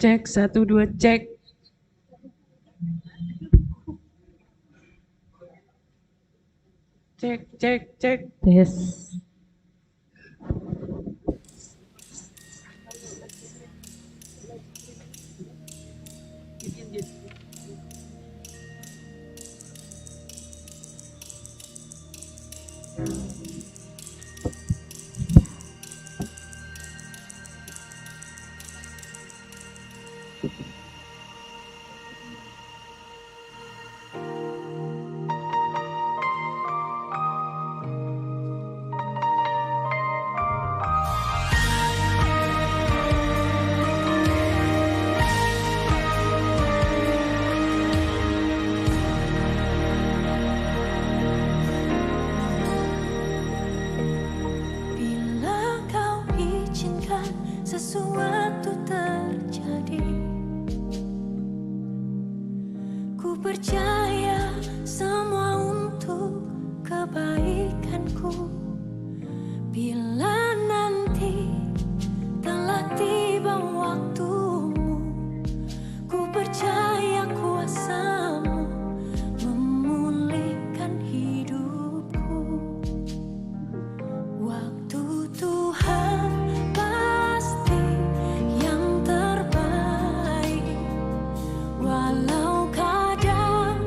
Cek, 1, 2, cek. Cek, cek, cek. Tes. Sesuatu terjadi, ku percaya semua untuk kebaikanku. Bila nanti telah tiba waktumu, ku percaya kuasamu memulihkan hidupku. Waktu Tuhan walau kadang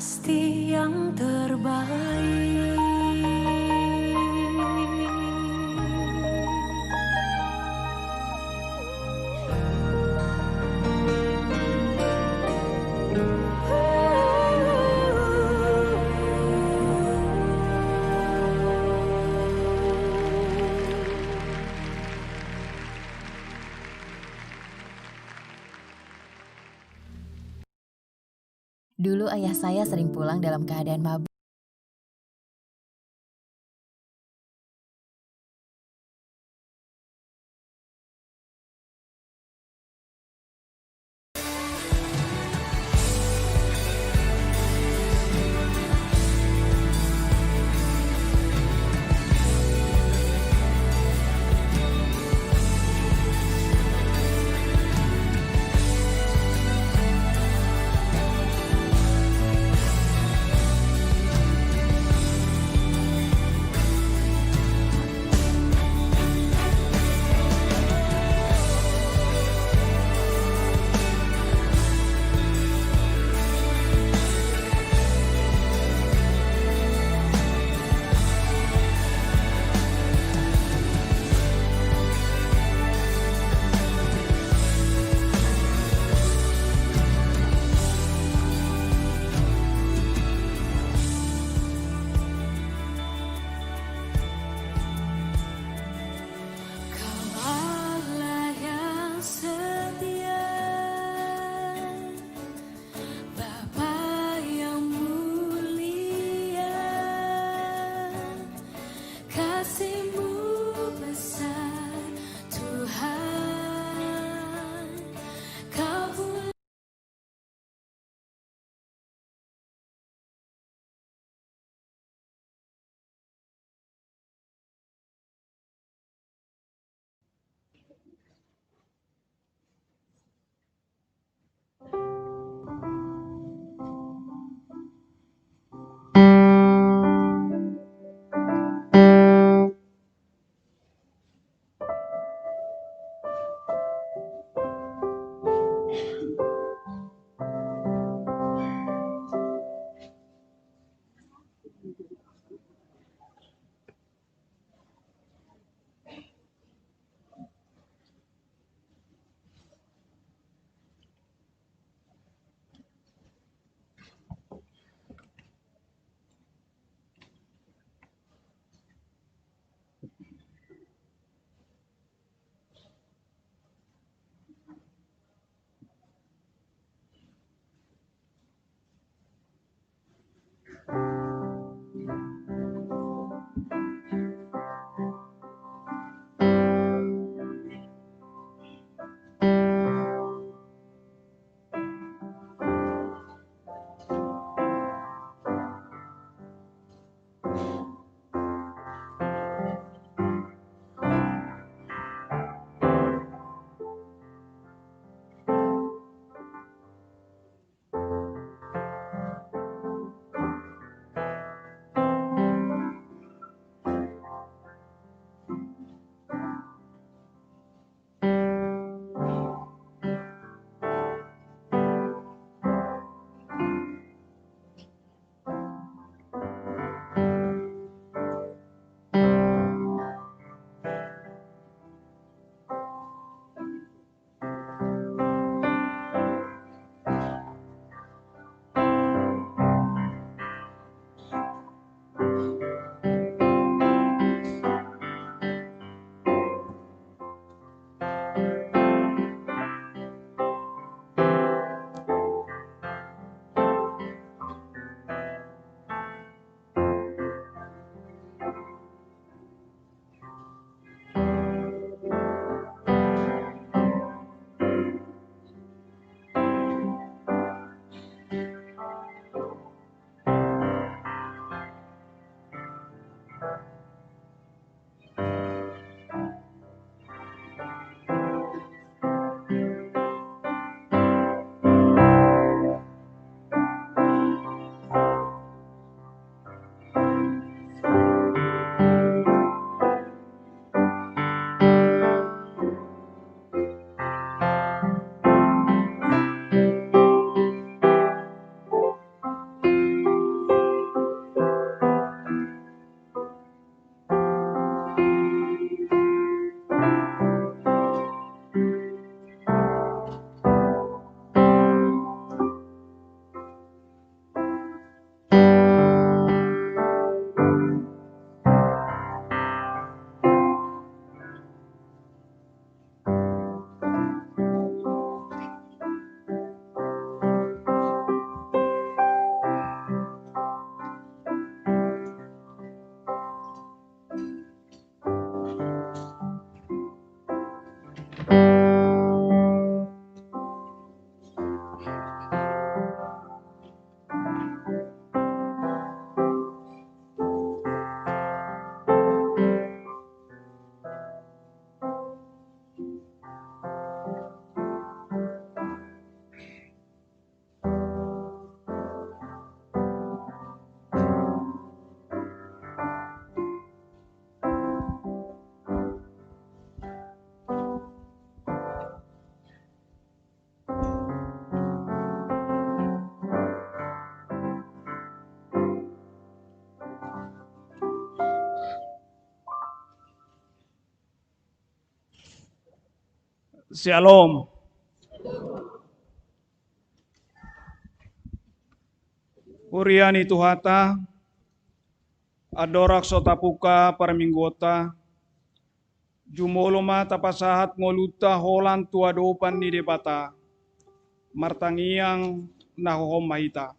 pasti yang terbaik. Dulu ayah saya sering pulang dalam keadaan mabuk. Shalom. Uriani Tuhata, adorak sotapuka parminggota, jumoloma tapasahat ngoluta holan tuadopan ni debata, martangiang nahohom mahita.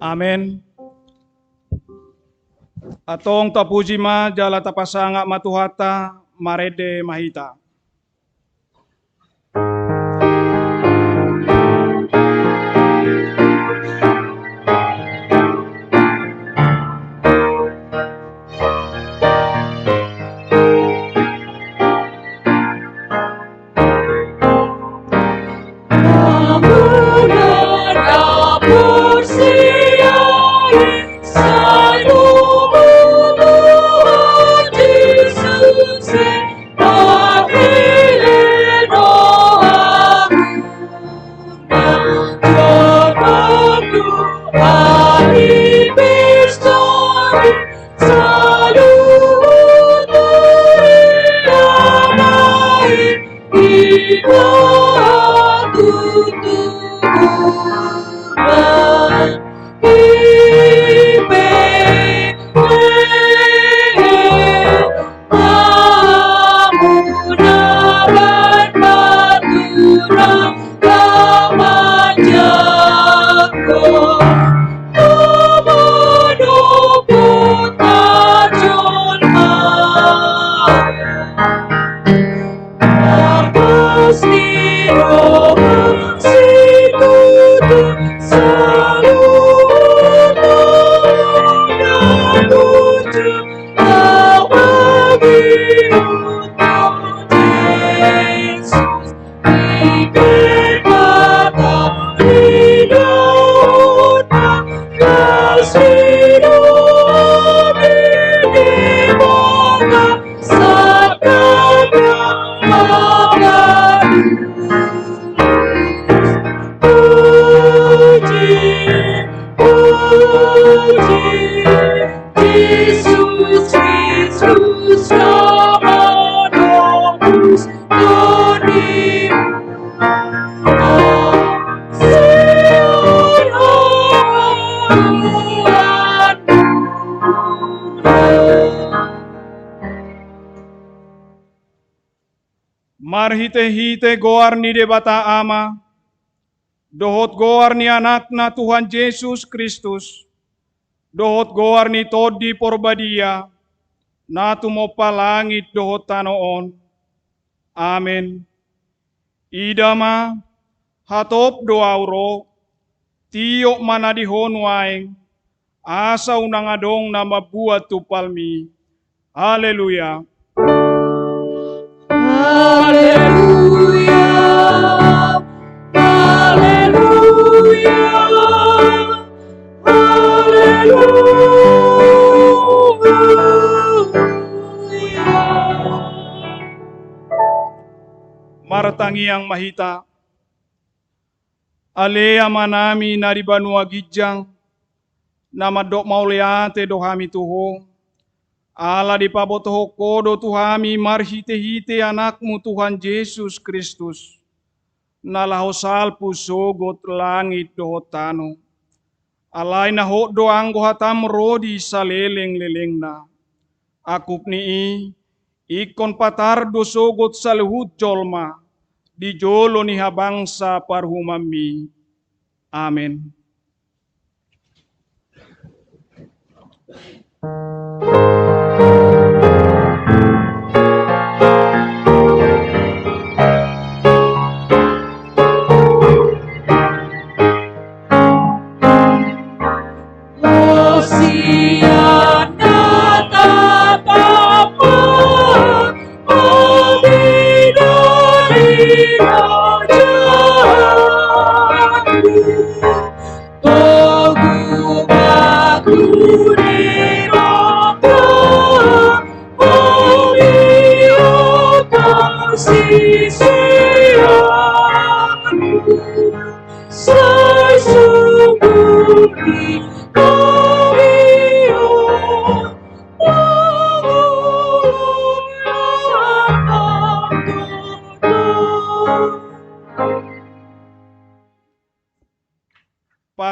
Amen. Atong tapujima jala tapasanga matuhata marede mahita. Marhite-hite goar ni debata ama, dohot goar ni anak na Tuhan Yesus Kristus, dohot goar ni todi porbadia, na tumopa langit dohot tanoon. Amen. Idama, hatop doauro, tiyok manadihon waing, asa unang adong na mabuat tupalmi. Haleluya. Haleluya, haleluya, haleluya. Martangiang mahita, alea manami naribanua gijang, namadok mauleate dohami tuho, ala dipabotoho kodo tuhami marhite-hite anakmu Tuhan Yesus Kristus, nalaho salpu sogot langit dohotano, alay na ho doang gohatam rodi sa leleng-leleng na, akup nii, ikon patardo sogot sa luhut jolma, di jolo ni habangsa parhumami. Amen.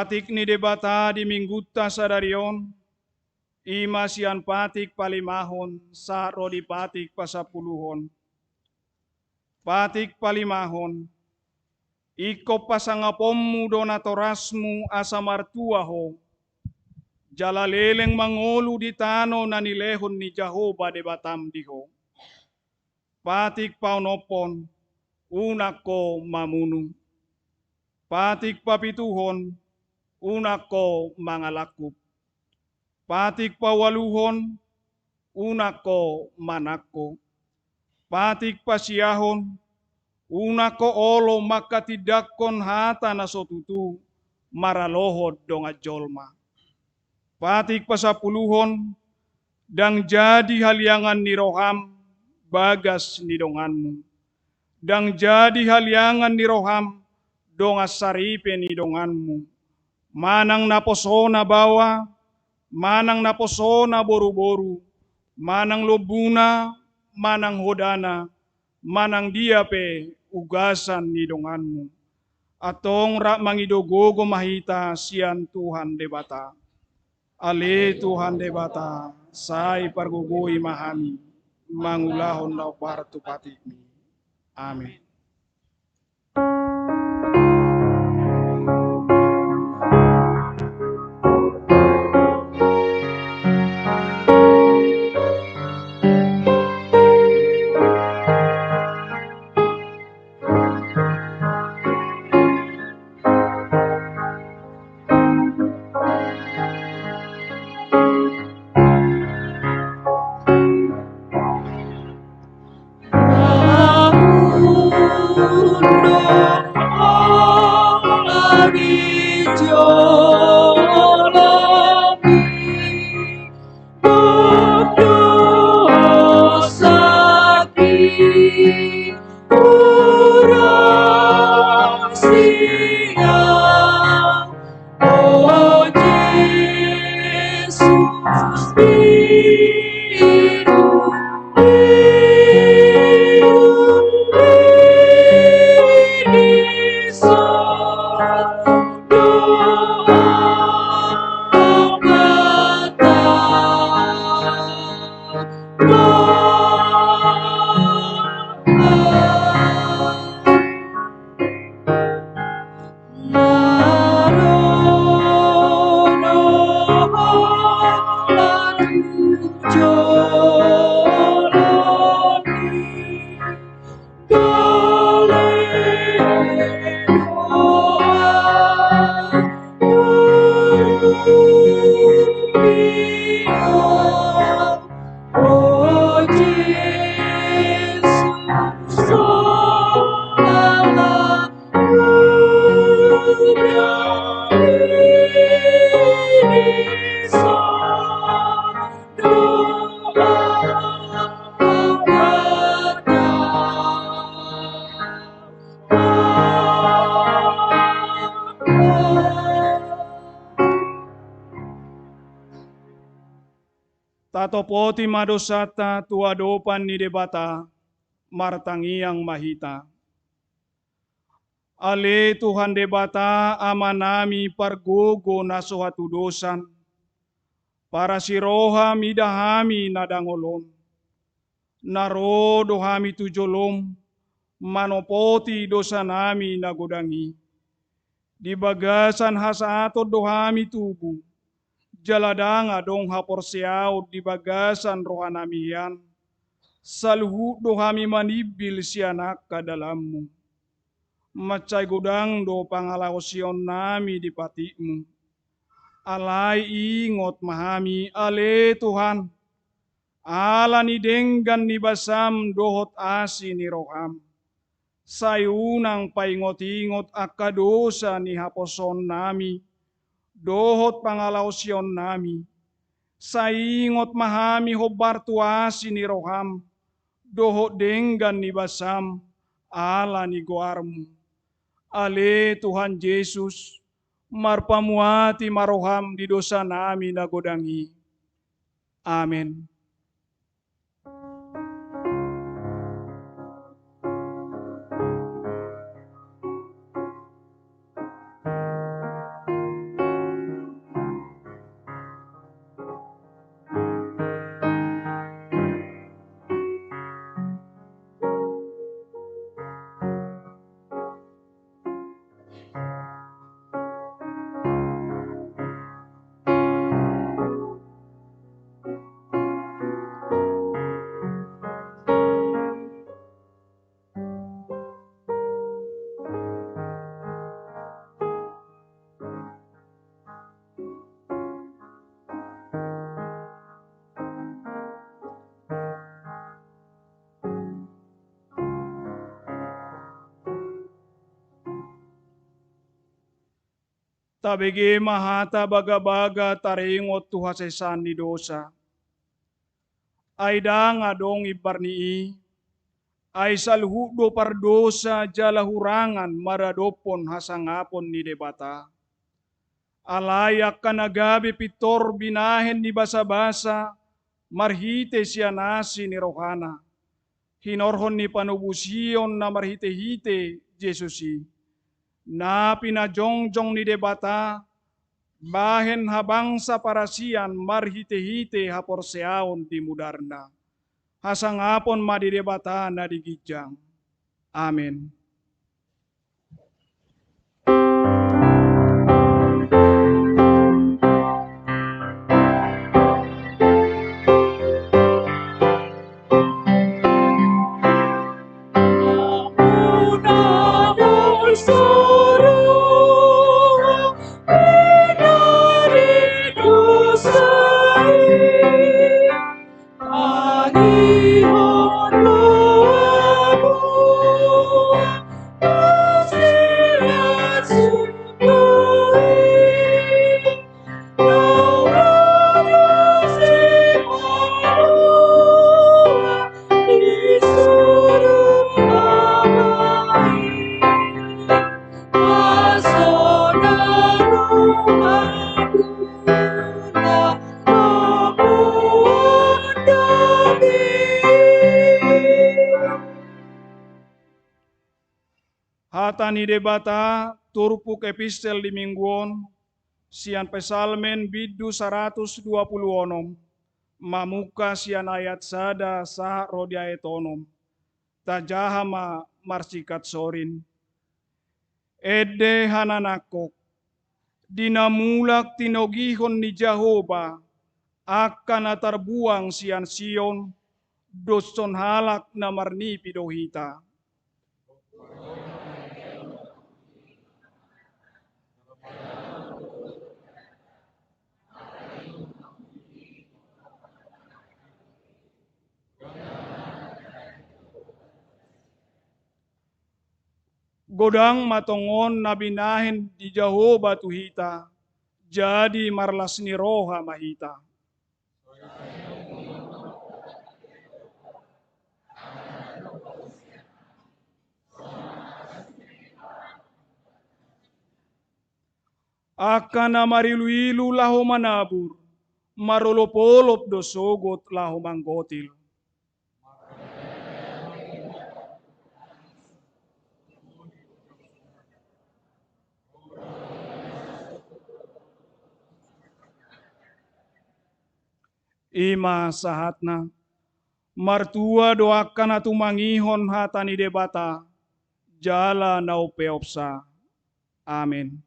Patik ni debata di mingguta sadarion, ima sian patik palimahon, sa rodi patik pasapuluhon. Patik palimahon, iko pasangapommu donatorasmu asa martuaho, jalaleleng mangolu di tano na nilehon ni Jahoba de batam diho. Patik paunopon, unako mamunu. Patik papituhon, unako mangalakup. Patik pawaluhon, unako manako. Patik pasiahon, unako olo makatidakon hata na sotutu, maralohod donga jolma. Patik pasapuluhon, dang jadi haliangan ni roham, bagas ni donganmu. Dang jadi haliangan ni roham, donga saripe ni donganmu. Manang naposona bawa, manang naposona boru-boru, manang lobuna, manang hodana, manang diape ugasan ni donganmu. Atong rak mangidogogo mahita sian Tuhan debata. Ale Tuhan debata, sai pargugui mahami, mangulahon lau partu patikmi. Amin. Tatopoti madosata tuadopan ni debata, martangiang mahita. Ale Tuhan debata amanami pargogo na suatu dosan, para siroha midahami nadangolon. Naro dohami tujolom, manopoti dosa nami nagodangi. Di bagasan hasato dohami tubuh, jaladanga dong haporseau di bagasan rohanamian, saluhu dohami manibil sianak ka dalammu. Macai godang do pangalaosion nami di patimu. Alai ingot mahami ale Tuhan, ala ni denggan ni basam dohot asi ni roham. Sayunang paingot-ingot akadosa ni haposon nami, dohot pangalausion nami. Saingot mahami hobar tuasi ni roham, dohot denggan ni basam, ala ni goarmu. Ale Tuhan Yesus, marpamuati maroham di dosa nami nagodangi. Amin. tabege mahata baga-baga taringot tuhasesan ni dosa. Aida ngadong ibarnii, ay salhudo pardosa jala hurangan maradopon hasangapon ni debata. Alayak kanagabi pitor binahen ni basa-basa, marhite siya nasi ni rohana. Hinorhon ni panubusion na marhite-hite Jesusi. Na pinajongjong ni debata, bahen habang sa parasian marhite-hite haporseaon di mudarna. Hasangapon madidebata na digijang. Amen. Hata ni debata turpuk epistel di mingguon, sian pesalmen bidu 120 onom, mamuka sian ayat sada sa rodia etonom, tajahama marsikat sorin. Ede hananakok, dinamulak tinogihon ni Jehovah, akan atarbuang sian Sion, doson halak na marni pidohita. Godang matongon na binahen di Jehovah tuhita, jadi marlas ni roha mahita. Akan na marilu-ilu laho manabur, marolop-olop dosogot laho manggotil. Ima sahatna, martua doakan atu mangihon hatani debata, jala nau peopsa. Amin.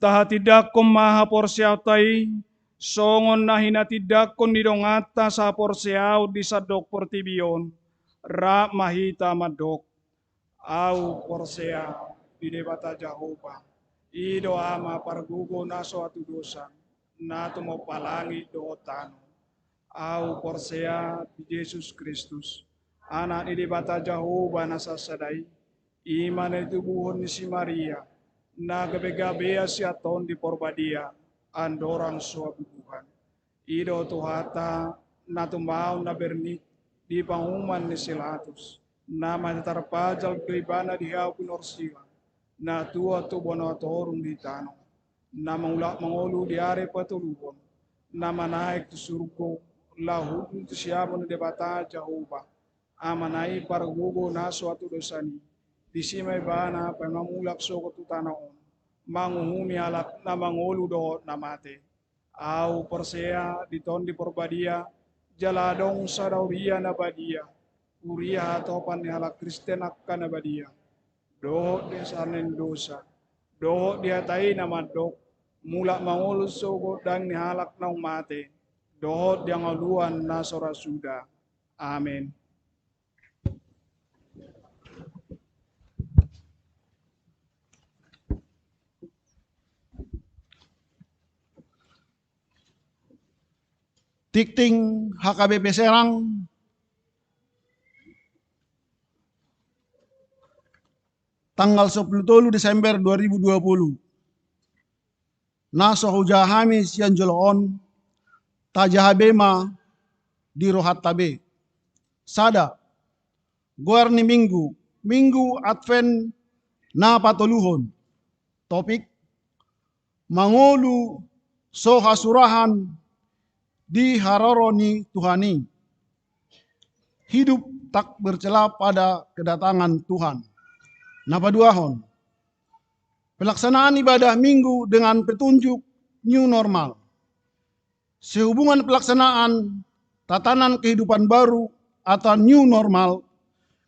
tahatidak ko maha porsiaw tay, songon na hinatidak ko nidongata sa porsiaw di sadok portibion, ra mahita madok, au porsiaw di debata Jehovah, ido ama pargugo naso atu dosa, nato mo palangi do tano, au porsiaw di Yesus Kristus, anak di debata Jehovah nasasadai, iman itu buhon ni si Maria, na gabi-gabi si aton di porbadia, andorang suabuhan. Ido tuhata na tumaw na bernik di panguman ni Silatus, na matatarpajal klibana di hapon orsila, na tua tu bonotorong di tanong, na mangulu di are patulubon, na manaik tu surgo, lahud tu siyamon di debata Jehovah, amanai pargugo na suatu dosani, di simay bana pamamulak so ko tutanaon, manguhumi alak na mangulu do na mate. Au persea di ton di porbadia, jaladong sadauria na badia, uria topan ni halak Kristen akan na badia. Doho di sanen dosa, doho di hatai na madok, mulak mangulu so ko dang ni halak na umate, doho di angaluan na sorasuda. Amen. Tikting HKBP Serang, tanggal 10 Desember 2020. Naso hujahami sian joloon, tajahabema di rohat tabe. Sada, guar ni minggu Advent na patuluhon. Topik, mangolu so hasurahan di haroroni Tuhani. Hidup tak bercela pada kedatangan Tuhan. Napaduahon. Pelaksanaan ibadah minggu dengan petunjuk new normal. Sehubungan pelaksanaan tatanan kehidupan baru atau new normal,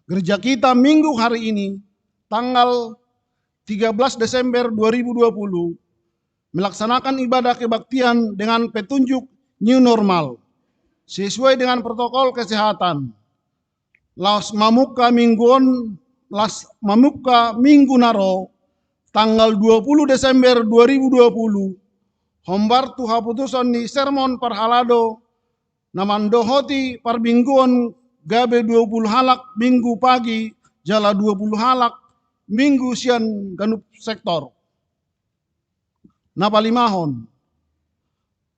gereja kita minggu hari ini, tanggal 13 Desember 2020, melaksanakan ibadah kebaktian dengan petunjuk new normal, sesuai dengan protokol kesehatan. Las mamuka minggu naro, tanggal 20 Desember 2020, hombar tuha putusan di sermon parhalado, namandohoti parbingguan gabe 20 halak minggu pagi, jala 20 halak minggu sian ganup sektor. Napalimahon,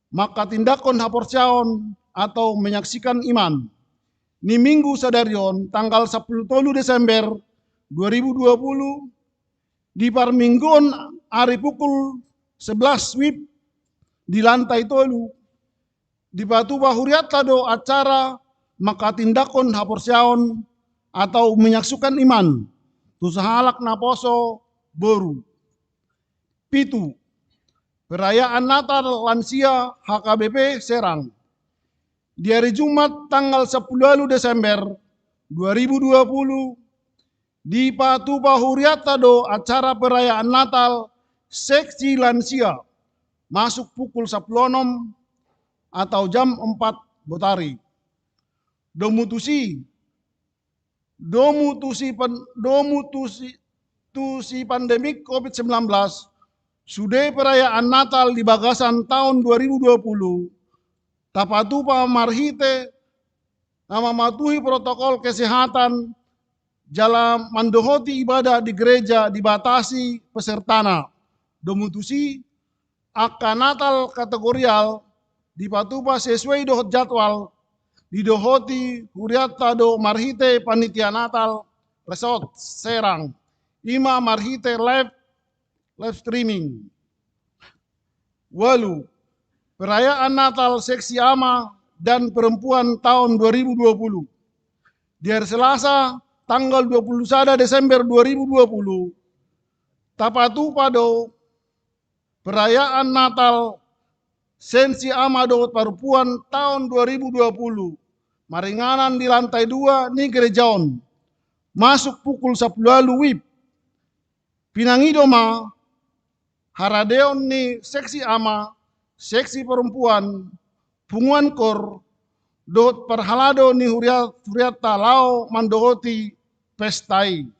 maka tindakon haporcaon atau menyaksikan iman ni minggu sadarion tanggal 10 Desember 2020 di parmingguon hari pukul 11 WIB di lantai tolu di batu bahuriat tado acara maka tindakon haporcaon atau menyaksikan iman tu sahalak naposo boru. Pitu, perayaan Natal lansia HKBP Serang. Di hari Jumat tanggal 10 Desember 2020 di Patupa Huriatado acara perayaan Natal seksi lansia masuk pukul 10 atau jam 4 Botari. Domutusi pandemik COVID-19 sudah perayaan Natal di Bagasan tahun 2020, tapatupa marhite, nama matuhi protokol kesehatan, jala mandohoti ibadah di gereja dibatasi pesertana. Domutusi, akan Natal kategorial, dipatupa sesuai dohot jadwal, didohoti huriata do marhite panitia Natal, resort Serang, ima marhite live streaming. Walu, perayaan Natal seksi ama dan perempuan tahun 2020. Di hari Selasa, tanggal 21 Desember 2020, tapatu pado perayaan Natal sensi ama do perempuan tahun 2020. Maringanan di lantai 2 ni gerejaon. Masuk pukul 10 WIB. Pinangidoma haradeon ni seksi ama, seksi perempuan, punguan kor, dohot parhalado ni huriata lao mandohoti pestai.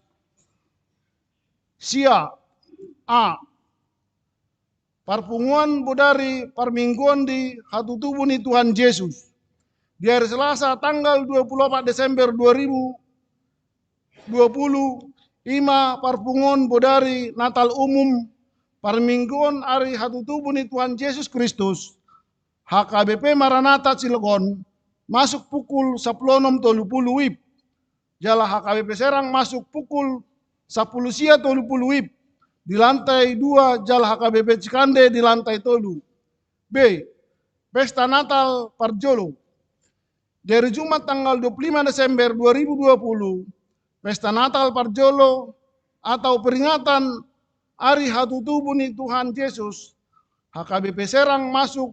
Sia a parpunguan bodari parmingguan di hatutubu ni Tuhan Yesus. Di hari Selasa tanggal 24 Desember 2020 ima parpunguan bodari Natal umum parmingguan hari hatutubu ni Tuhan Yesus Kristus. HKBP Maranatha Cilegon masuk pukul 10.30 WIB. Jala HKBP Serang masuk pukul 10.30 WIB. Di lantai 2 Jala HKBP Cikande di lantai 3. B. Pesta Natal Parjolo. Dari Jumat tanggal 25 Desember 2020, Pesta Natal Parjolo atau peringatan Hari Hatutubu ni Tuhan Yesus, HKBP Serang masuk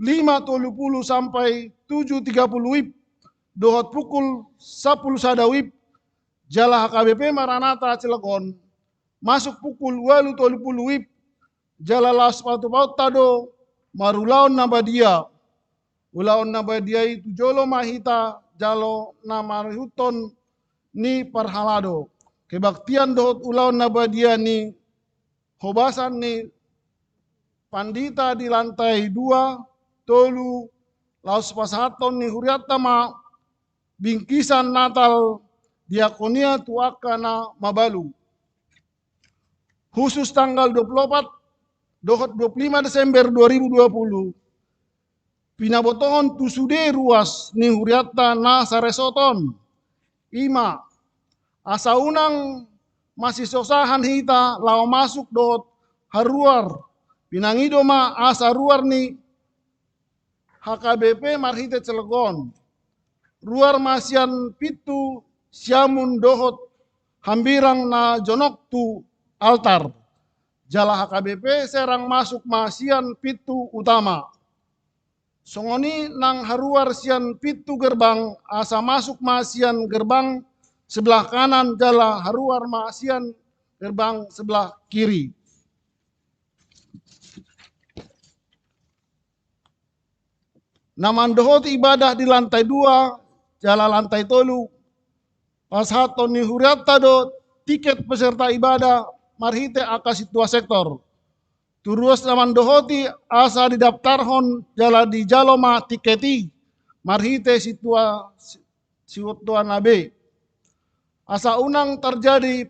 5.30 sampai 7.30 WIB. Dohot pukul 10 sada WIB. Jala HKBP Maranatha Cilegon masuk pukul 8.30 WIB. Jala las patu paut tado marulaon nabadia. Ulaon nabadia itu jolo mahita jalo namarihuton ni parhalado. Kebaktian dohot ulaon nabadia ni hobasan ni pandita di lantai 2 tolu laos pasahaton ni huriatama bingkisan Natal diakonia tuaka na mabalu. Khusus tanggal 24 dohot 25 Desember 2020 pinabotohon tusude ruas ni huriata na saresoton. Ima asa unang masih sosahan hita lao masuk dohot haruar pinangido ma asa ruar ni HKBP Marhite Cilegon. Ruar masian pitu siamun dohot hambirang na jonok tu altar. Jala HKBP Serang masuk masian pitu utama. Songoni nang haruar sian pitu gerbang asa masuk masian gerbang sebelah kanan jala haruar masian gerbang sebelah kiri. Naman dohot ibadah di lantai 2, jala lantai 3. Pashaton ni huriata do tiket peserta ibadah marhite aka situa sektor. Turus naman dohoti asa didaftarhon jala di jaloma tiketi marhite situa nabe. Asa unang terjadi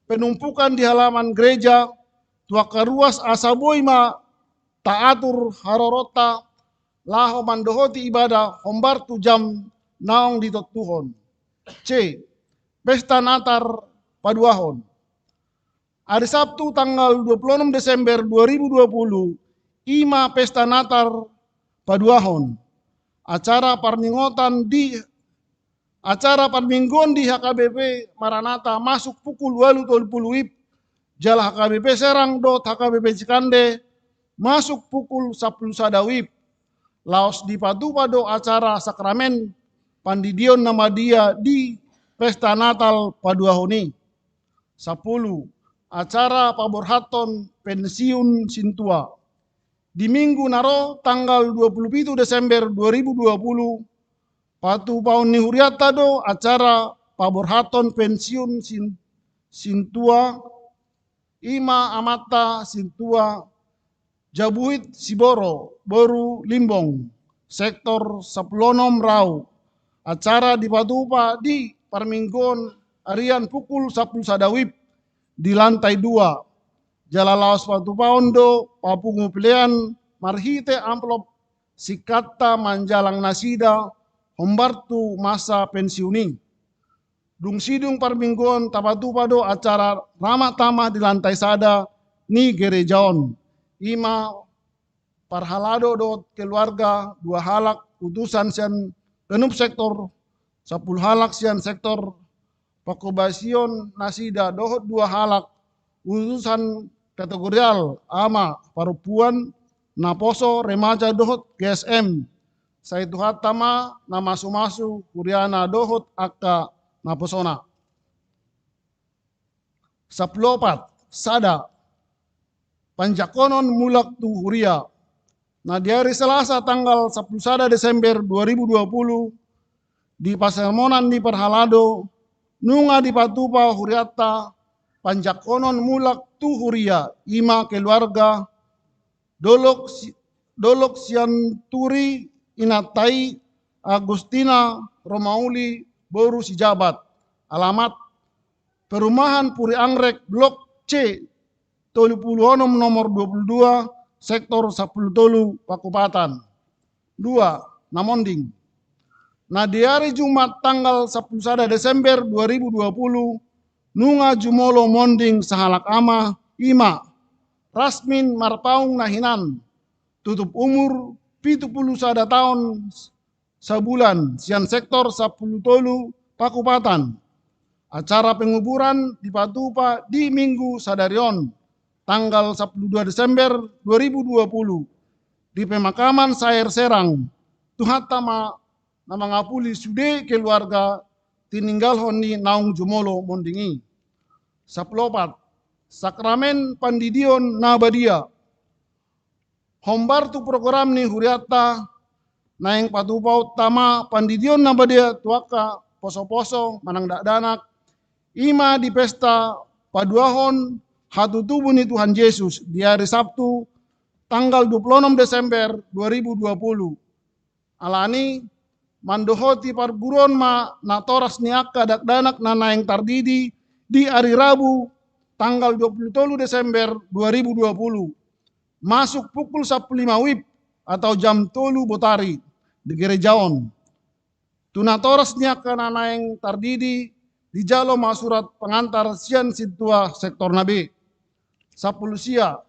penumpukan di halaman gereja, tuaka ruas asa boima taatur harorota laho mandohoti ibadah hombar tu jam naong ditotuhon. C. Pesta Natal Paduahon. Hari Sabtu tanggal 26 Desember 2020, ima Pesta Natal Paduahon. Acara parmingguan di HKBP Maranatha masuk pukul 8.30 WIB. Jala HKBP Serang dot HKBP Cikande masuk pukul 10 sada WIB. Laos di padu-padu acara sakramen pandidion nama dia di Pesta Natal Paduahoni. 10. Acara paborhaton pensiun Sintua. Di minggu naro tanggal 27 Desember 2020 patu paun ni huriata do acara paborhaton pensiun Sintua ima amata Sintua Jabuhit Siboro, Boru Limbong, sektor Saplonom Rau. Acara di Patupa di Parminggon harian pukul 10 sada WIB di lantai 2. Jala laos Patupa Ondo, Papungu Pilihan, marhite amplop sikata manjalang nasida, hombartu masa pensiuni. Dung sidung Parminggon Tapatupa do acara ramah tamah di lantai sada ni gerejaon. Ima parhalado dot keluarga 2 halak utusan sian genub sektor 10 halak sian sektor pakobasion nasida dohot 2 halak utusan kategorial ama parupuan naposo remaja dohot GSM saitu hatama nama sumasu kuriana dohot akka naposona. 14 sada Panjakonon mulak tu huria. Nah, di hari Selasa tanggal 11 Desember 2020 di Paselmonan di Perhalado, nunga di Patupa huriata, panjakonon mulak tu huria, ima keluarga, dolok sianturi inatai Agustina Romauli Boru Sijabat. Alamat Perumahan Puri Anggrek Blok C Tolupuluonom nomor 22 Sektor 10 Tolu Pakupatan. 2. Namonding. Nah, di hari Jumat tanggal 11 Desember 2020 nunga jumolo monding sahalak ama ima Rasmin Marpaung Nahinan tutup umur 71 tahun sebulan sian sektor 10 Tolu Pakupatan. Acara penguburan di Patupa di Minggu Sadarion tanggal 12 Desember 2020 di pemakaman Sair Serang. Tuhatama nama ngapuli sude keluarga tininggal honi naung jumolo mondingi. 14. Sakramen Pandidion Nabadia. Hombar tu program ni huriata naeng Patupa utama Pandidion Nabadia tuaka poso-poso manang danak ima di pesta paduahon hatu tubuh ni Tuhan Yesus di hari Sabtu tanggal 26 Desember 2020. Alani mandohoti parguron ma natoras niaka danak nanaeng tardidi di hari Rabu tanggal 27 Desember 2020. Masuk pukul 15 WIB atau jam 3 botari di gerejaon. Tunatoras niaka nanaeng tardidi di jalo masurat pengantar sian situa sektor nabi. Sapulusia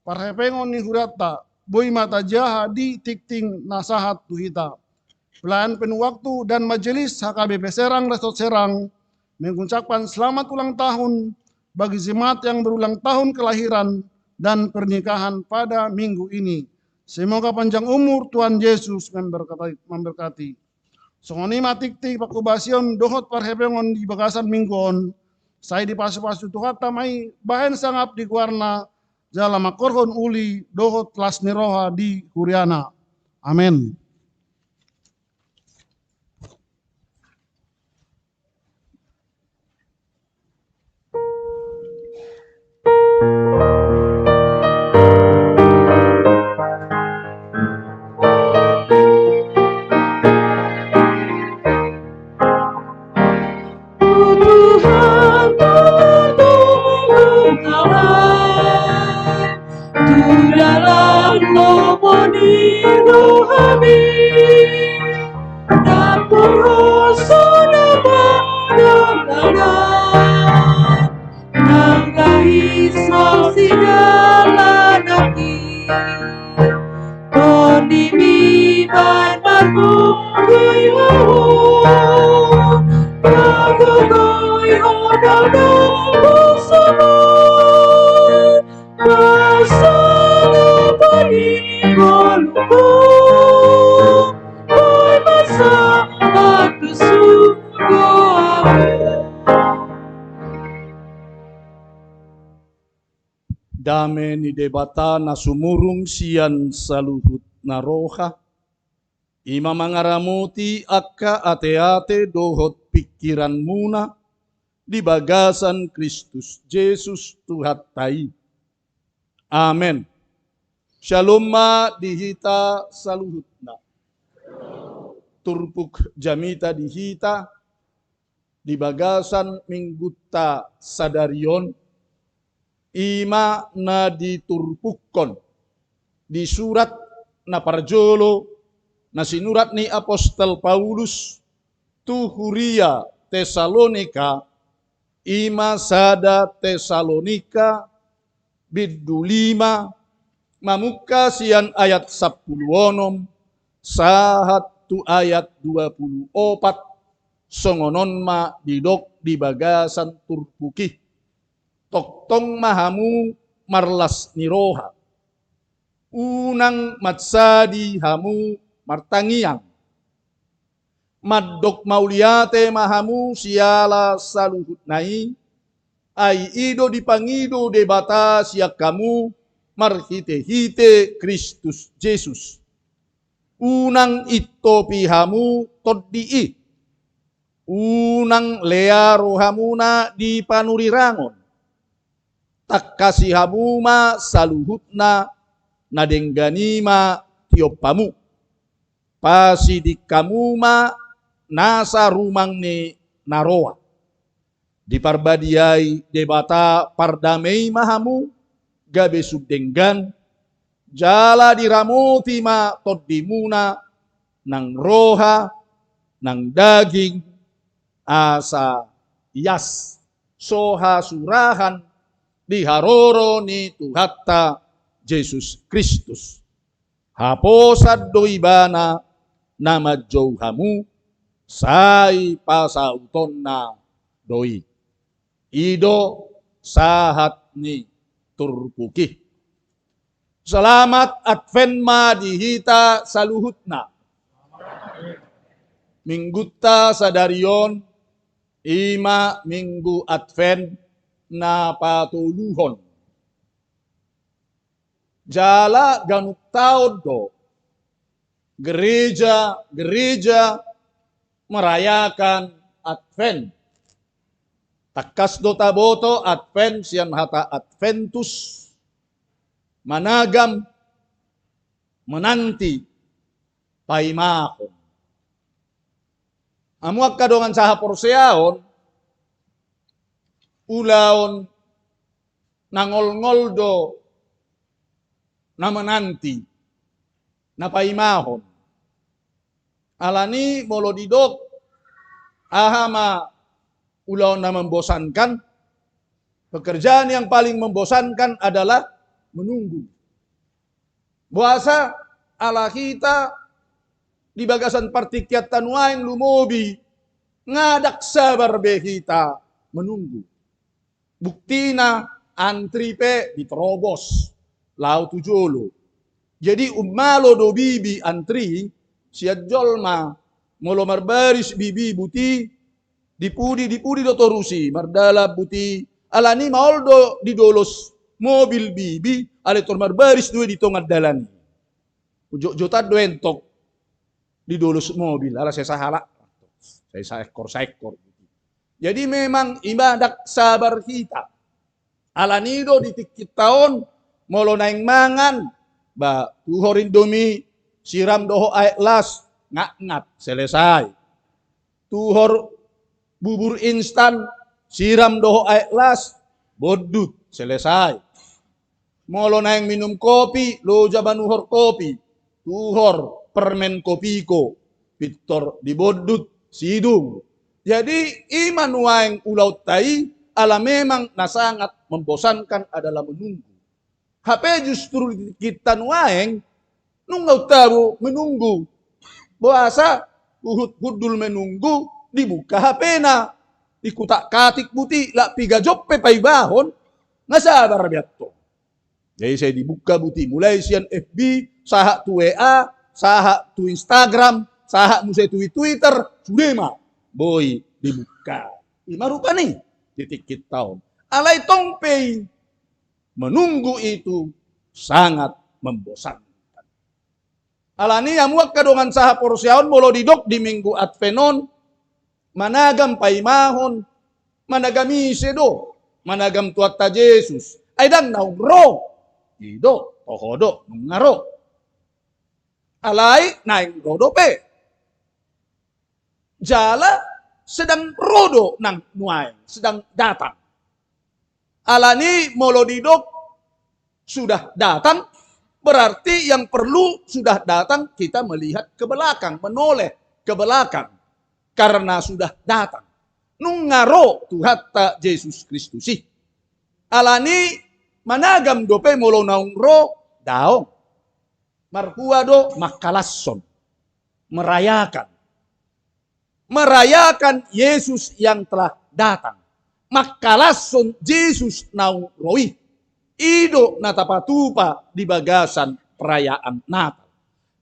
parhepengon ni hurata boy mata jaha di tikting nasahat tuhita. Pelayan penuh waktu dan majelis HKBP Serang Resort Serang mengucapkan selamat ulang tahun bagi jemaat yang berulang tahun kelahiran dan pernikahan pada minggu ini. Semoga panjang umur Tuhan Yesus memberkati. Songonima tiktik pakubasion dohot parhepengon di bagasan mingguon. Saya di pasu-pasu Tuhan tamai bahan sangap di kuarna jala makorhon uli dohot las niroha di Kuriana. Amin. Dame ni debata na sumurung sian saluhut na roha. Ima mangaramuti akka ate-ate dohot pikiran muna di bagasan Kristus Yesus Tuhan tai. Amen. Shalom ma dihita saluhut na. Turpuk jamita dihita di bagasan mingguta sadarion. Ima na diturpukon di surat na parjolo na sinurat ni Apostol Paulus tu huria Tesalonika ima sada Tesalonika biddu 5 mamuka sian ayat 10 sahat tu ayat 24 songonon ma didok di bagasan turpuki toktong mahamu marlas niroha. Unang matsadi hamu martangiang. Maddok mauliate mahamu siala saluhut nai. Ai ido dipangido debata siak kamu marhite-hite Kristus Jesus. Unang ito pihamu toddi'i. Unang lea rohamuna di panurirangon. Takkasihamuma saluhutna nadengganima tiopamu. Pasidikamuma nasa rumangne naroa. Diparbadiai debata pardamei mahamu gabe sudenggan jala diramuti ma toddimuna nang roha nang daging asa yas soha surahan diharoro ni Tuhatta Yesus Kristus. Haposad doibana nama jauhamu sai pasauton na doi. Ido sahat ni turpuki. Selamat Advent ma dihita saluhutna. Minggutta sadarion ima minggu Advent na patuluhon. Jala ganuk taon do gereja merayakan Advent. Takas do taboto Advent sian hata Adventus managam menanti paimahon. Amuak kadongan saha porseaon ulaon nangol-ngol do na menanti na paimahon. Alani molo didok ahama ulaon na membosankan. Pekerjaan yang paling membosankan adalah menunggu. Buasa ala kita di bagasan partikyat tanuain lumobi ngadak sabar be kita menunggu. Buktina antri pe diterobos lau tujolo. Jadi umalo do bibi antri siat jolma molo marbaris bibi buti dipudi do torusi mardala buti alani maoldo didolos mobil bibi ale tor marbaris dua di tongad dalan. Ujo-jota doentok didolos mobil ala saya sahala. Saya ekor. Jadi memang ibadak sabar kita. Alanido di tikit tahun molo naing mangan ba tuhor indomie siram doho aek las ngat selesai. Tuhor bubur instan siram doho aek las bodut selesai. Molo naing minum kopi lo jabanuhor kopi tuhor permen kopiko pitor dibodut sidung. Jadi iman waeng ulaut tai ala memang nasangat membosankan adalah menunggu. HP justru kita waeng nunggu tabu menunggu. Bahasa hudul menunggu dibuka HP na dikutak katik buti lak piga joppe pai bahon ngasabar biatto. Jadi saya dibuka buti mulai sian FB, saha tu WA, saha tu Instagram, saha musai tu Twitter, sudah mah boy dibuka. Lima rupa nih titik tahun. Alai tongpei menunggu itu sangat membosankan. Alani amuak kadongan saha porsiaon molo didok di minggu Advenon managam paimahon managami sedo managam tuatta Yesus. Aidang naugro ido tohodo ngaro. Alai naing rodope. Jala sedang rodo nang nuai, sedang datang. Alani molodidok sudah datang, berarti yang perlu sudah datang kita melihat ke belakang, menoleh ke belakang. Karena sudah datang. Nungaro Tuhatta Yesus Kristusi. Alani managam dope molo naungro daong. Marhuado makalasson. Merayakan Yesus yang telah datang. Makalasson Yesus nau roi. Ido natapatupa di bagasan perayaan Natal.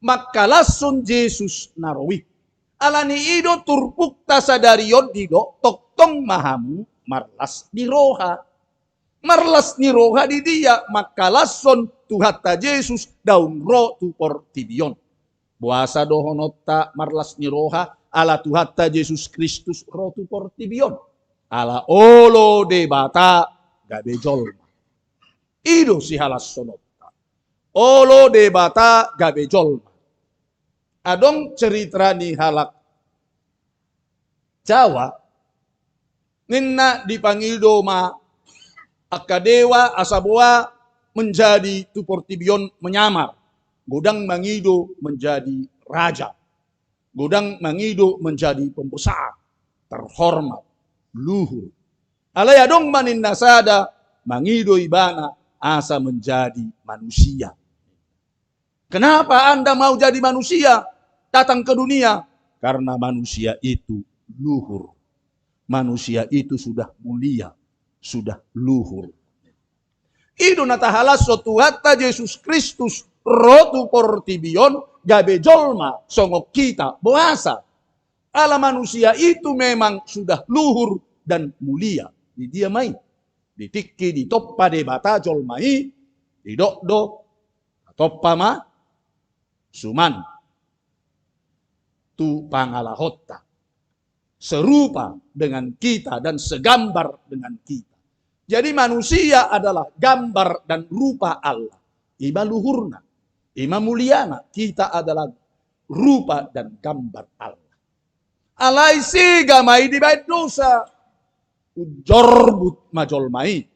Makalasson Yesus naroi. Alani ido turpuk tasadarion dido toktong mahamu marlas ni roha. Marlas ni roha di dia makalasson Tuhatta Yesus daun ro tu portibion. Buasa dohonotta marlas niroha ala Tuhatta Yesus Kristus ro tu portibion. Ala olo de bata gabejol. Ido si halas sonotta. Olo de bata gabejol. Adong cerita ni halak Jawa. Ninna dipangido ma akadewa asaboa menjadi tu portibion menyamar. Godang mangido menjadi raja. Godang mangido menjadi pembesar, terhormat, luhur. Alaya dong manin nasada mangido ibana asa menjadi manusia. Kenapa Anda mau jadi manusia? Datang ke dunia karena manusia itu luhur. Manusia itu sudah mulia, sudah luhur. Ido natahalas so Tuhatta Yesus Kristus rotu portibion gabe jolma songok kita boasa. Ala manusia itu memang sudah luhur dan mulia. Di dia main. Di tikki di toppa de bata jolmai. Di do toppa ma suman. Tu pangalahotta. Serupa dengan kita dan segambar dengan kita. Jadi manusia adalah gambar dan rupa Allah. Ima luhurna. Ima muliana, kita adalah rupa dan gambar Allah. Alai siga mai di bait dosa. Ujorbut majolmai.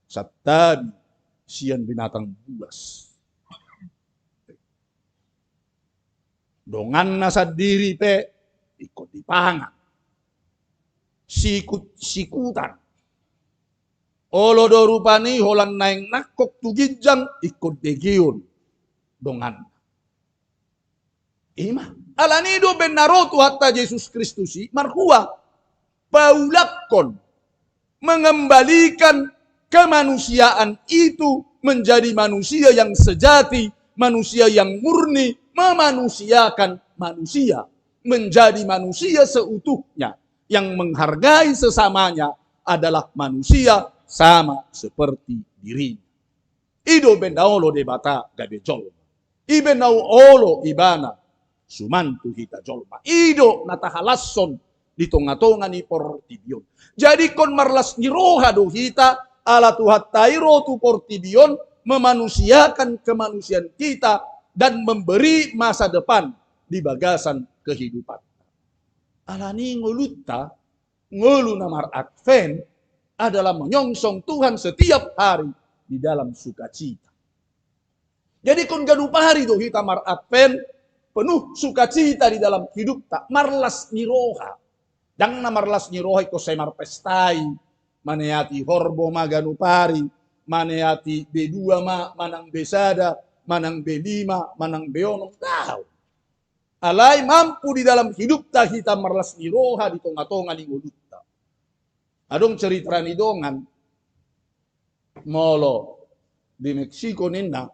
Sattabi sian binatang buas. Dongan nasa diri pe ikut dipangan. Sikutan. Olo do rupani holang naing nakok tugijang ikut degiun. Dongan. Ima. Alanido benarotu hatta Yesus Kristusi marhua. Paulakon. Mengembalikan kemanusiaan itu menjadi manusia yang sejati. Manusia yang murni. Memanusiakan manusia. Menjadi manusia seutuhnya. Yang menghargai sesamanya adalah manusia sama seperti dirinya. Ido bendaolo de bata gabe jolma. Ibenau olo ibana sumantu hita jolma. Ido natahalasson di tonga-tonga ni portibion. Jadi kon marlas niroha do hita ala tuhattairo tu portibion memanusiakan kemanusiaan kita dan memberi masa depan di bagasan kehidupan. Alani ngulutta ngulu namar advent adalah menyongsong Tuhan setiap hari di dalam sukacita. Jadi kon gadupari do hita mar advent penuh sukacita di dalam hidup tak marlas niroha. Jangan marlas niroha ko semar pestai, maneati horbo maganupari, maneati B2 manang besada, manang B5, manang beonong tahu. Alai mampu di dalam hidup tak hita marlas niroha di tonga-tonga ni ngulutta. Adong cerita ni dongan molo di Meksiko ninna.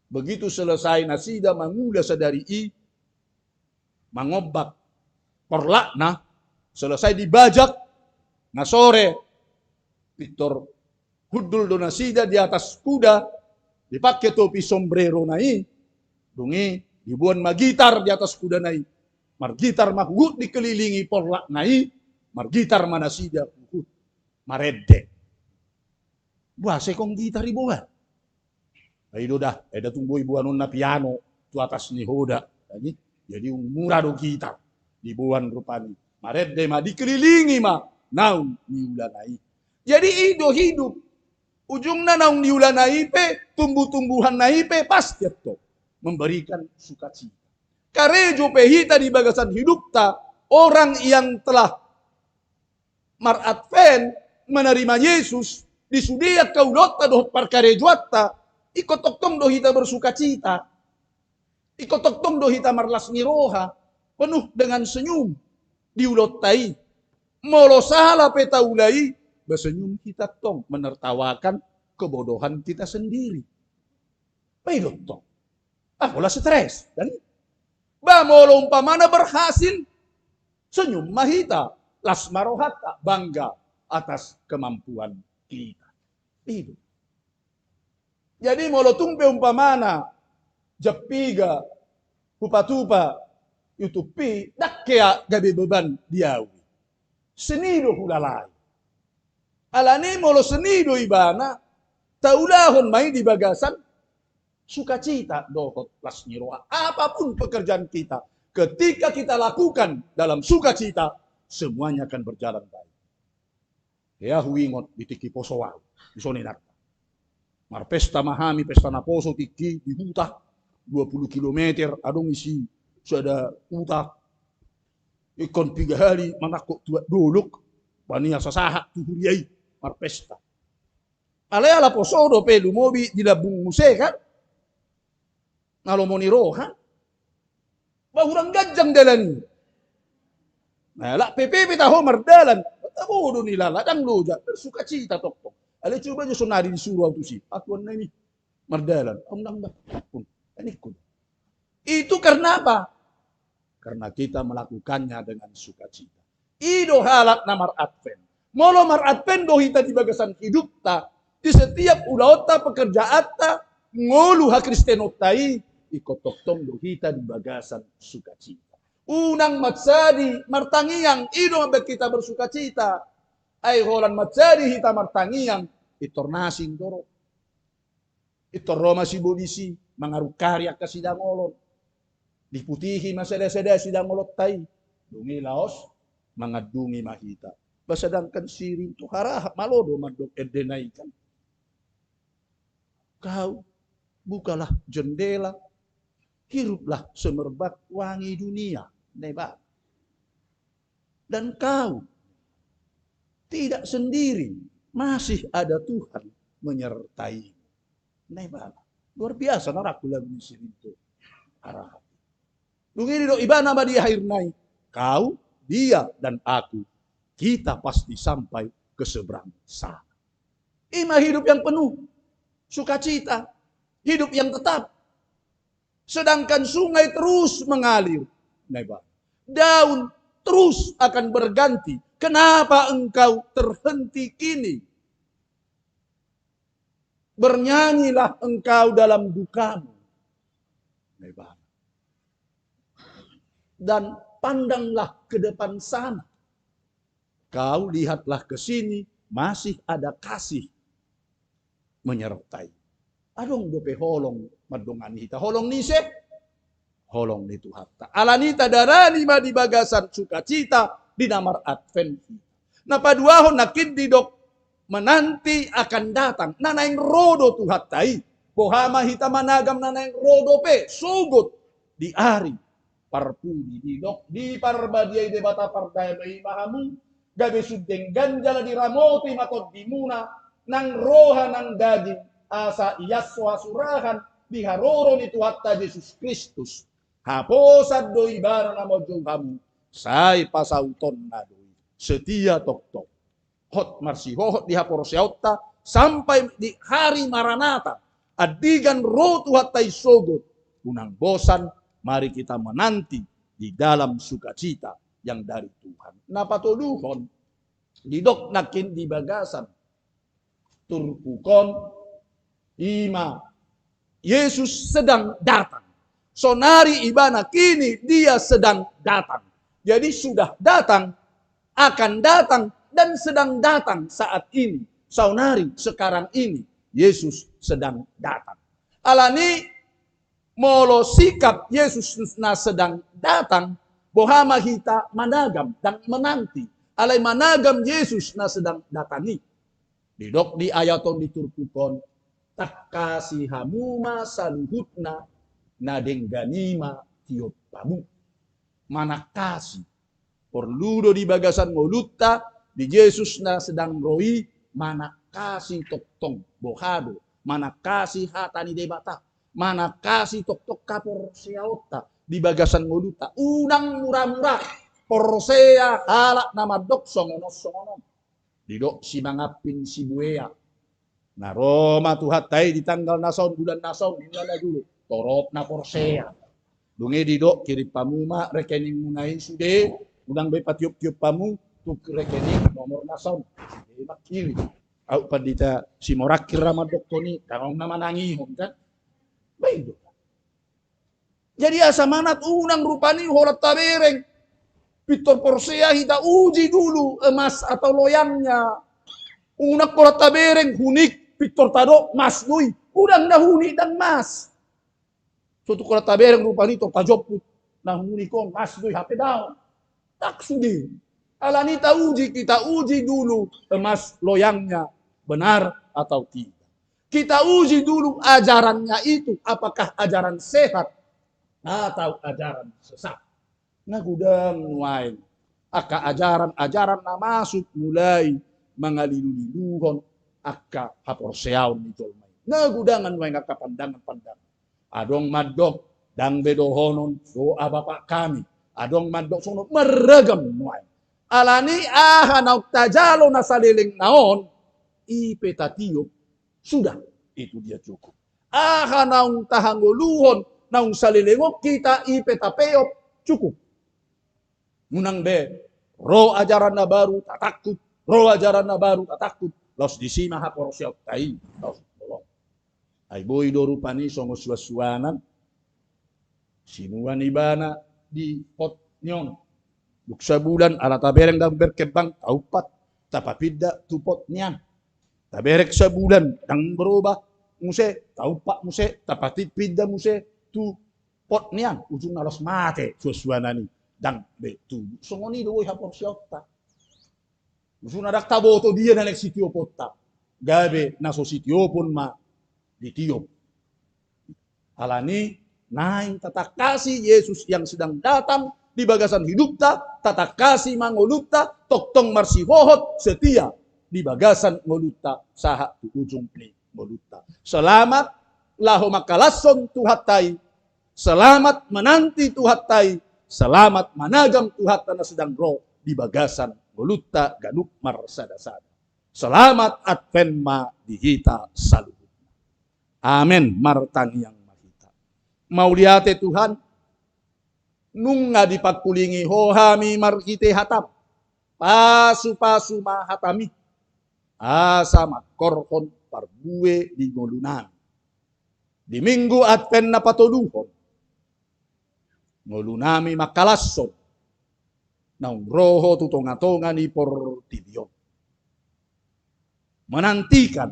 Begitu selesai nasida manguda sadari mangobak porlakna selesai dibajak na sore Victor hudul do nasida di atas kuda dipakai topi sombrero nai dungi dibuan magitar di atas kuda nai margitar mahut dikelilingi porlak nai margitar manasida uhut maredde buase kong gitar ibuan. Aido dah, ada tunggu ibu anun na piano tu atas ni hoda. Jadi murah do gitar dibuan rupani. Maredde ma dikelilingi ma naung niulanai. Jadi ido hidup ujungnya naung niulanai pe tumbuh-tumbuhan naipe pasti to memberikan sukacita. Karejo pehita di bagasan hidup ta orang yang telah maradven menerima Yesus disudia kaulota do parkarejoatta ikut toktom do hita bersukacita. Ikut toktom do hita marlas niroha. Penuh dengan senyum. Diulotai. Molo salah peta ulai. Bersenyum kita tong. Menertawakan kebodohan kita sendiri. Paidot tong. Pola stres. Dan molo umpamana berhasil. Senyum mahita. Lasmarohata. Bangga atas kemampuan kita. Itu. Jadi molo tumpe umpamana japiga hupatupa yutupi dakkea gabe beban diawi. Senido hulalai. Alani molo senido ibana taulahon mai di bagasan sukacita dohot lasniroa. Apapun pekerjaan kita, ketika kita lakukan dalam sukacita, semuanya akan berjalan baik. Ya huingot ditiki posoa, isonenak. Marpesta mahami pesta naposo tiki di huta 20 km adong isi sudah huta. Ikon 3 hari manakok tua doluk pania sasaha tuhuriai marpesta. Ala poso do pelu mobi di labung muse kan. Ngalo moniro ha. Bahurang gajang dalan. Nah, la PPP tahu merdalan. Tahu do nila ladang loja bersuka cita tok. Ale coba jo sonari disuruh tu si. Aku ini merdalan. Omnang dah. Pun ikut. Itu karena apa? Karena kita melakukannya dengan sukacita. Ido halak namar advent. Molo mar advent do hita di bagasan hidup ta. Di setiap ulaota pekerjaan ta. Ngolu ha kristenotai. Ikut toktong do hita di bagasan sukacita. Unang matsadi martangiang ido ambek kita bersukacita. Ay holan matsadi hita martangiang itornasing doro. Itoroma si bodisi mangarukarya kasidang olon. Diputihi masada-sada sidang olot tay. Dungi laos mangadungi mahita. Basadangkan siring tu harahap malodo madok edenaikan. Kau bukalah jendela. Hiruplah semerbak wangi dunia. Neba. Dan kau tidak sendiri. Masih ada Tuhan menyertai. Neba. Luar biasa naraku lagu di sini itu. Harahap. Lungini do ibana ba di akhir nai. Kau, dia, dan aku. Kita pasti sampai ke seberang sana. Ima hidup yang penuh. Sukacita. Hidup yang tetap. Sedangkan sungai terus mengalir. Neba. Daun terus akan berganti. Kenapa engkau terhenti kini? Bernyanyilah engkau dalam dukamu. Neba. Dan pandanglah ke depan sana. Kau lihatlah ke sini, masih ada kasih menyertai. Adong dope holong madongani hita. Holong nise, holong ni Tuhatta. Alanita darani ma di bagasan sukacita di namar advent. Na paduahon nakin didok menanti akan datang. Nanaing rodo Tuhattai. Bohama hita managam nanaing rodo pe. Sugut di ari. Parpuni didok di parbadiay debata pardaya may mahamu gabe sudeng ganjala di ramoti matod di muna nang roha ng daging asa iyaswa surahan di haroro ni Tuhatta Jesus Kristus haposad do ibara na modjong kamu say pasauton na do setia tok-tok hot marsihohot di haporosyautta sampai di hari Maranatha adigan ro Tuhatta isogot unang bosan. Mari kita menanti di dalam sukacita yang dari Tuhan. Napatuluhon, didok nakin di bagasan. Turpukon, ima. Yesus sedang datang. Sonari ibana kini dia sedang datang. Jadi sudah datang, akan datang, dan sedang datang saat ini. Sonari sekarang ini, Yesus sedang datang. Alani molo sikap Yesus na sedang datang, bohama hita managam dan menanti. Alay managam Yesus na sedang datangi. Didok di ayaton diturpukon, tak kasih hamuma saluhutna nadengganima tiop pamu. Mana kasih. Perludo di bagasan ngolutta, di Yesus na sedang roi, mana kasih toktong bohado, mana kasih hatani debata. Mana kasih tok-tok kapor siaota di bagasan ngoluta. Unang murah-murah. Porsea halak nama dok songono-songono. Didok si mangapin si buaya. Na Roma Tuhattai di tanggal nasaun bulan nasaun. Inala dulu. Torop na Porsea. Dungi didok kiri pamuma rekening munai sude. Unang bay patiup-tiup pamu. Tuk rekening nomor nasaun. Emak kiri. Au pandita si morakir rama doktor ni karong nama nangihon kan. Baik do. Jadi asa manat unang rupani holat tabereng. Pitor Porsea hita uji dulu emas atau loyangnya. Unak holat tabereng hunik pitor tado mas dui. Udang dah hunik dan mas. Suatu holat tabereng rupani to tajoput. Nah hunikon mas dui HP daun. Tak sudi. Alanita uji, kita uji dulu emas loyangnya benar atau tidak. Kita uji dulu ajarannya itu, apakah ajaran sehat atau ajaran sesat. Nah gudang nuain, aka ajaran na masuk mulai mengalilu-liluhon, aka haporseaun itu. Nah gudangan nuain aka pandangan-pandangan. Adong madok, dang bedohonon, doa bapak kami. Adong madok sono meragam nuain. Alani ahanauk tajalo na saliling naon, ipetatiyo, sudah, itu dia cukup. Ahanaung tahanguluhon, naung salilingok kita ipetapeyop, cukup. Munang be, ro ajaran na baru, tak takut, ro ajaran na baru, tak takut. Los disima haporsiaw tayo, los tolong. Ay boy do rupani songo suasuanan, sinuan ibana di pot nyon. Luksa bulan ala tabereng dang berkembang taupat tapapida tupot niyan. Taberek sa bulan dang berubah muse taupat muse tapati pida muse tu pot niyan ujung alas mate suasuana ni dang betu. Songoni doy hapor siota. Ujung adak taboto dia na nek sitio potta. Gabe na so sitio pun ma ditiop. Alani naing tatakasi Yesus yang sedang datang di bagasan hidupta, tata kasih mangolupta, toktong marsihohot setia di bagasan ngolupta saha tu ujung pli ngolupta. Selamat laho makalason tuhatai, selamat menanti tuhatai, selamat managam tuhata na sedang roh di bagasan ngolupta ganuk marsadasada. Selamat advenma dihita salut. Amin martang yang mahita. Mauliate Tuhan, nung nga di pagkulingi ho hami markite hatam. Pasu-pasu mahatami. Asa makorhon parbuwe di ngolunan. Di minggu adven na patuluhon. Ngolunami makalason. Naung roho tutonga-tonga ni portibion. Menantikan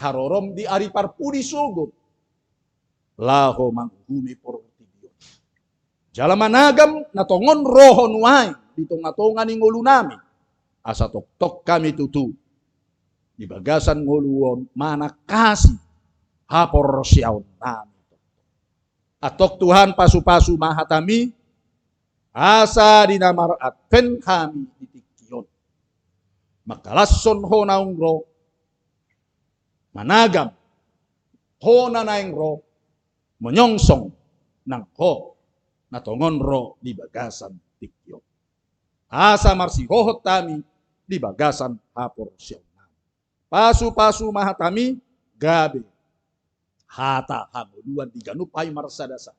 harorom di ari parpudi sugod. Laho manghumi portibion. Jalamanagam na tongon roho nuay di tonga-tonga ni ngolunami. Asa tok-tok kami tutu. Di bagasan ngoluon mana kasih hapor siyaw nami. Atok Tuhan pasu-pasu mahatami. Asa dinamar adven kami ditikyon. Makalason ho naung ro. Managam. Ho na naing ro. Menyongsong nang ho. Natongon ro di bagasan tikyo. Asa marsihohot tami di bagasan hapor siyaw nami. Pasu-pasu mahatami gabe. Hata hamuluan di ganupay marsadasa.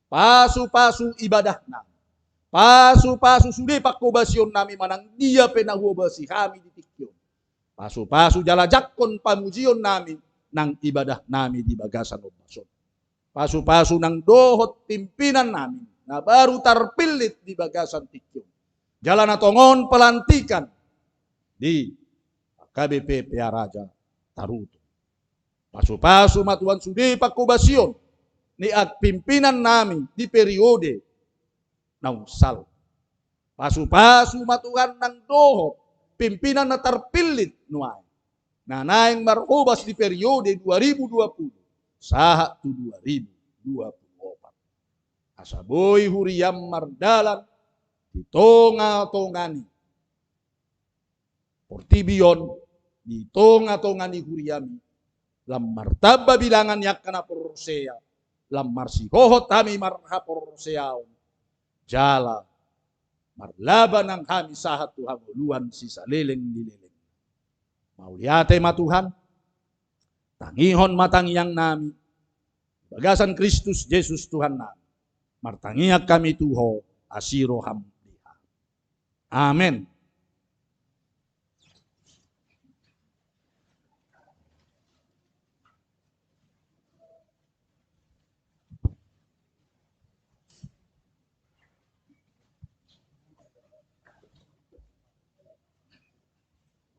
Pasu-pasu ibadah nami. Pasu-pasu sudi pakubasyon nami manang dia penahuobasi kami di tikyo. Pasu-pasu jalajakon pamujion nami nang ibadah nami di bagasan obason. Pasu-pasu nang dohot pimpinan namin na baru tarpilit di bagasan tikyo. Jalan atongon pelantikan di KBP PA Raja Taruto. Pasu-pasu matuan sudi pakubasyon ni at pimpinan namin di periode naungsal. Pasu-pasu matuan ng dohot pimpinan na tarpilit nuay. Nanaing marhubas di periode 2020 saha tu 2024. Asaboy huriyam mardalan di tonga-tongani. Portibion di tonga-tongani huriyami. Lam martaba bilangan yak kana porosea. Lam marsihohot kami marha poroseaon. Jala marlaban ang kami sahat Tuhan uluan si saliling-liling. Mauliate matuhan. Tangihon matangyang nami. Bagasan Kristus Jesus Tuhan nami. Martangiyak kami tuho asiro hamdiha. Amen.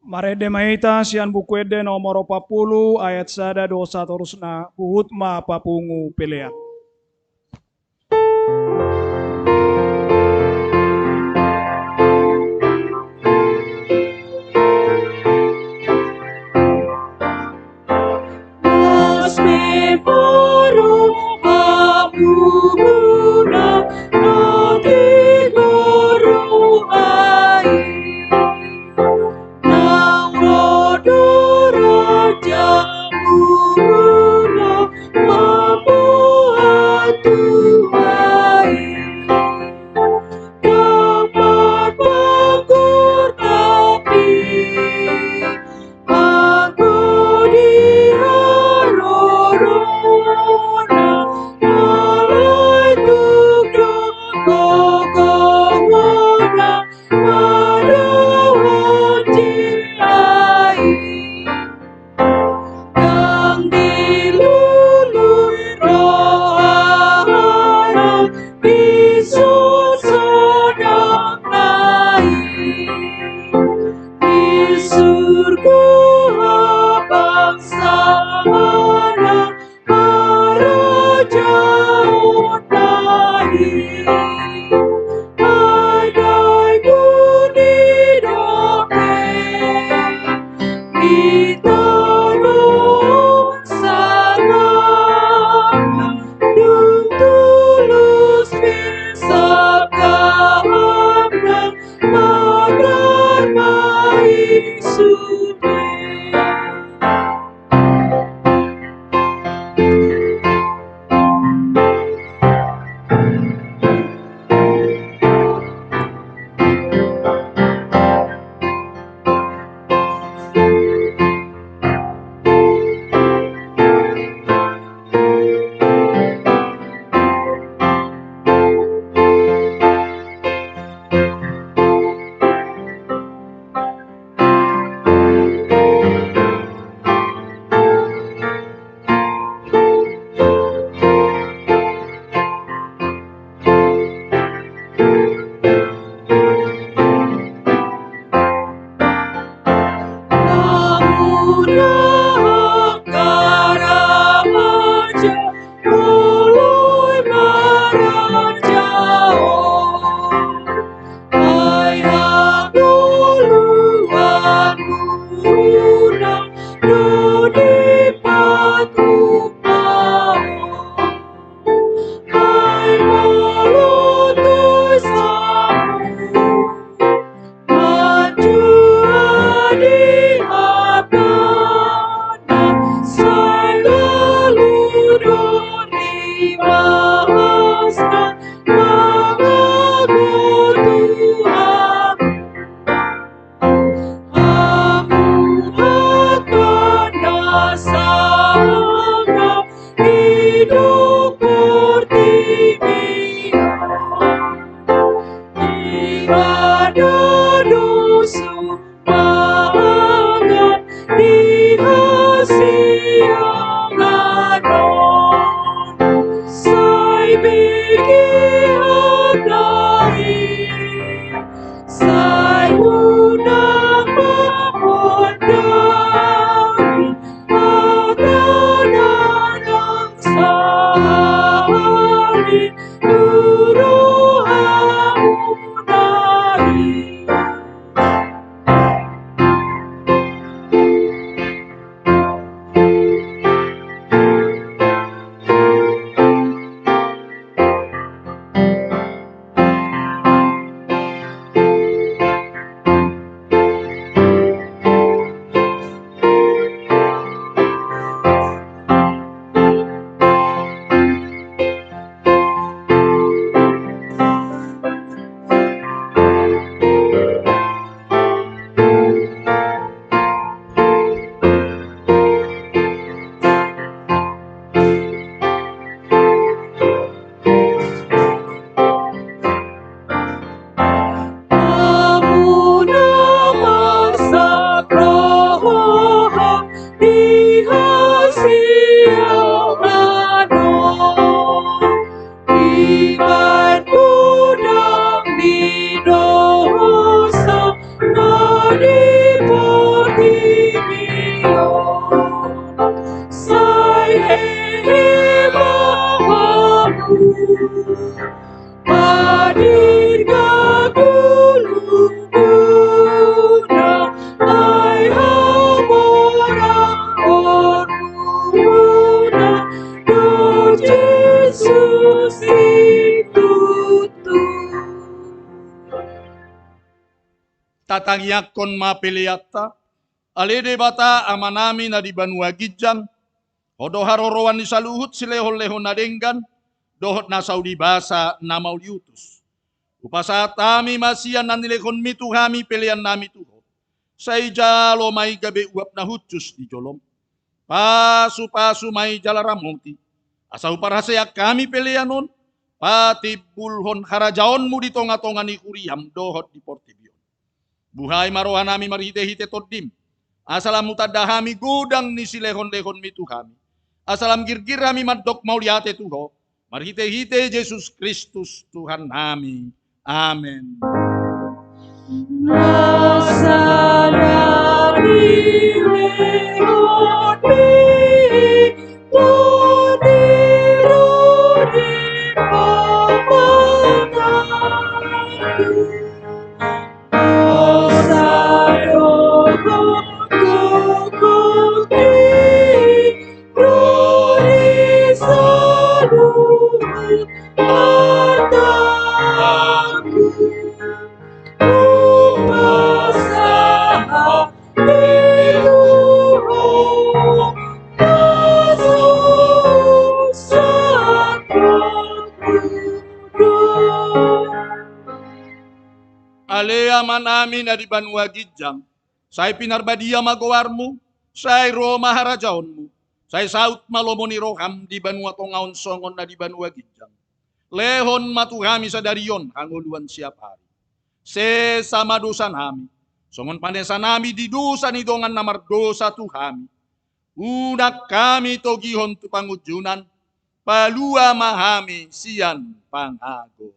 Marede maita sian buku ede nomor 40 ayat sada dosa terusna uhut ma papungu pelean. Mas memoro apuna nati goro ai Naurodora jamuna mabuatu ai Dapat bagur tapi aku diarorona malai tukdo kokowana madawanji ai Kang dilulur rohana disusodang naik di surga bangsa mana kerajaan naik Adai budi damai Ditolong sana Dung tulus filsaf keabdan Magar baik sudah Hadir guna ai orang do Jesus itu Tatangyakon mapiliata, alede bata amanami na di Banua Gijang, odo harorowan ni saluhut silehon-lehon na denggan, dohot na Saudi basa na mauliutus. Upasatami masiyan na nilekon mitu kami pilihan nami tuho. Sa ijalo may gabi uap na hutsus di jolom. Pasu-pasu may jalaramoti. Asa uparasayak kami pilihanon, pati bulhon harajaon mo di tonga-tonga ni Kuriam dohot di Portibion. Buhay marohan nami marhite-hite todim. Asalam mutadahami gudang ni silehon-lehon mitu kami. Asalam girgir kami madok mauliate tuho. Marhite-hite Jesus Kristus Tuhan nami. Amen. Nasarani leoni todirori pamanai osayogo kokoki rori saluhut mataku umasaha diluho Ale aman amin na di Banua Gijang, say pinarbadia magawarmu, say Roma harajaonmu, say saut malomo ni Roham di Banua Tongaon songon na di Banua Gijang. Lehon matuhami sa darion hanguluan siap hari. Se sama dosa nami, songon panesa nami di dosa ni dongan namar dosa tuhami. Unak kami togihon tu pangujunan, palua mahami sian pangago.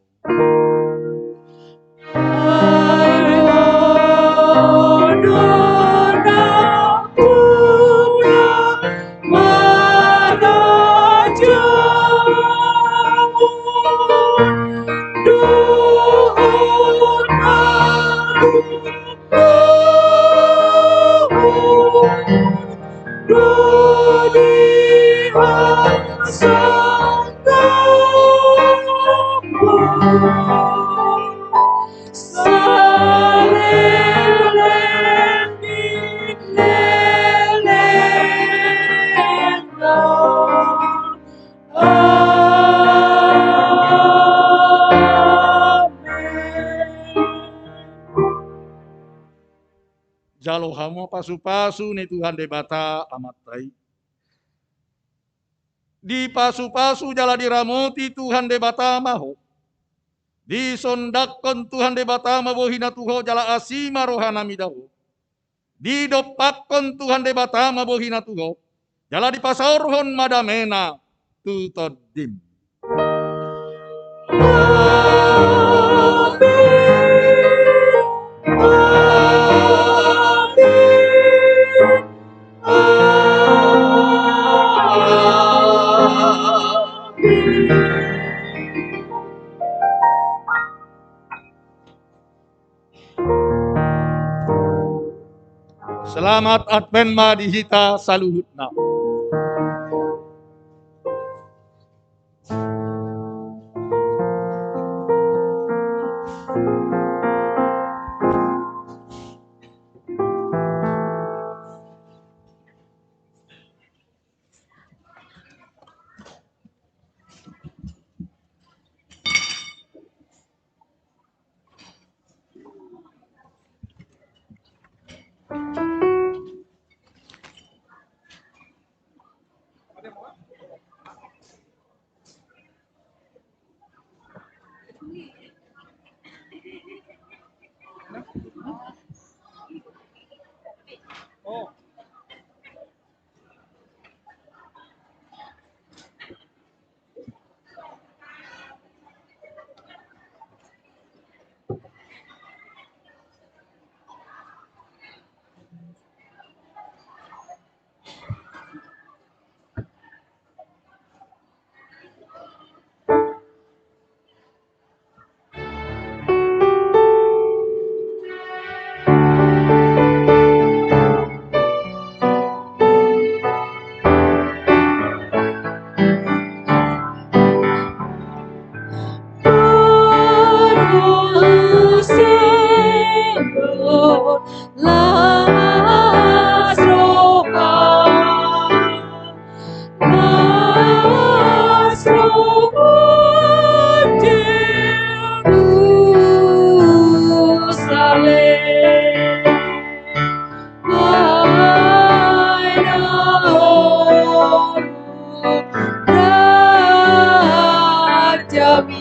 Jalo hamo pasu-pasu ni Tuhan debata amatai. Di pasu-pasu jala diramoti Tuhan debata maho. Di sondakon Tuhan debata mabohina tuho jala asima rohana midaho. Di dopakon Tuhan debata mabohina tuho jala di pasaurhon madamena tutodim. Selamat Advent Madihita saluhutna. kami